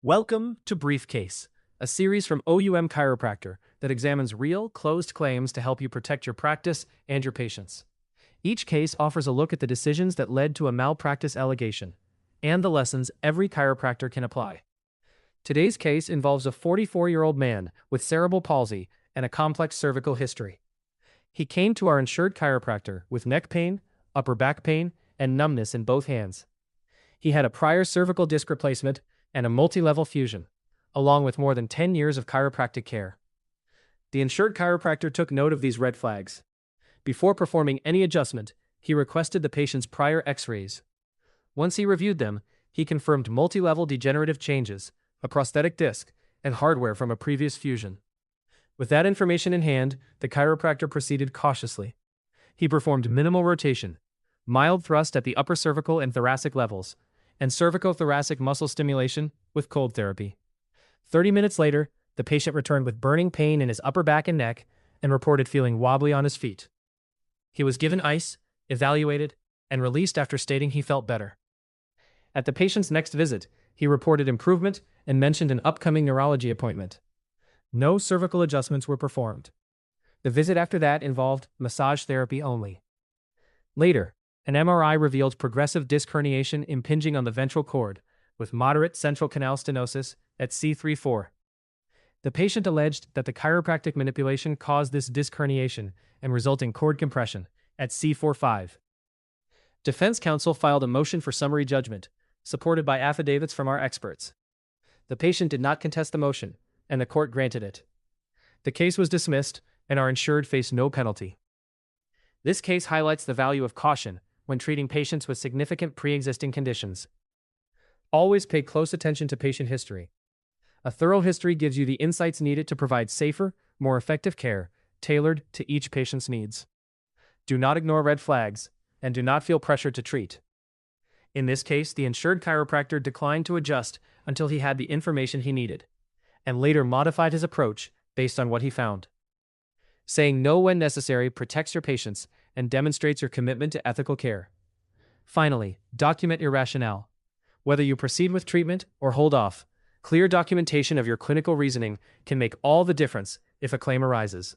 Welcome to Briefcase, a series from OUM Chiropractor that examines real, closed claims to help you protect your practice and your patients. Each case offers a look at the decisions that led to a malpractice allegation and the lessons every chiropractor can apply. Today's case involves a 44-year-old man with cerebral palsy and a complex cervical history. He came to our insured chiropractor with neck pain, upper back pain, and numbness in both hands. He had a prior cervical disc replacement and a multi-level fusion, along with more than 10 years of chiropractic care. The insured chiropractor took note of these red flags. Before performing any adjustment, he requested the patient's prior x-rays. Once he reviewed them, he confirmed multi-level degenerative changes, a prosthetic disc, and hardware from a previous fusion. With that information in hand, the chiropractor proceeded cautiously. He performed minimal rotation, mild thrust at the upper cervical and thoracic levels, and cervicothoracic muscle stimulation with cold therapy. 30 minutes later, the patient returned with burning pain in his upper back and neck and reported feeling wobbly on his feet. He was given ice, evaluated, and released after stating he felt better. At the patient's next visit, he reported improvement and mentioned an upcoming neurology appointment. No cervical adjustments were performed. The visit after that involved massage therapy only. Later, an MRI revealed progressive disc herniation impinging on the ventral cord, with moderate central canal stenosis at C3-4. The patient alleged that the chiropractic manipulation caused this disc herniation and resulting cord compression at C4-5. Defense counsel filed a motion for summary judgment, supported by affidavits from our experts. The patient did not contest the motion, and the court granted it. The case was dismissed, and our insured faced no penalty. This case highlights the value of caution when treating patients with significant pre-existing conditions. Always pay close attention to patient history. A thorough history gives you the insights needed to provide safer, more effective care, tailored to each patient's needs. Do not ignore red flags, and do not feel pressured to treat. In this case, the insured chiropractor declined to adjust until he had the information he needed, and later modified his approach based on what he found. Saying no when necessary protects your patients and demonstrates your commitment to ethical care. Finally, document your rationale. Whether you proceed with treatment or hold off, clear documentation of your clinical reasoning can make all the difference if a claim arises.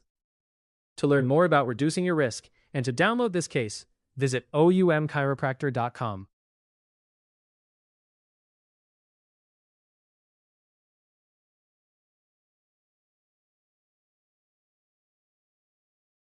To learn more about reducing your risk and to download this case, visit OUMchiropractor.com.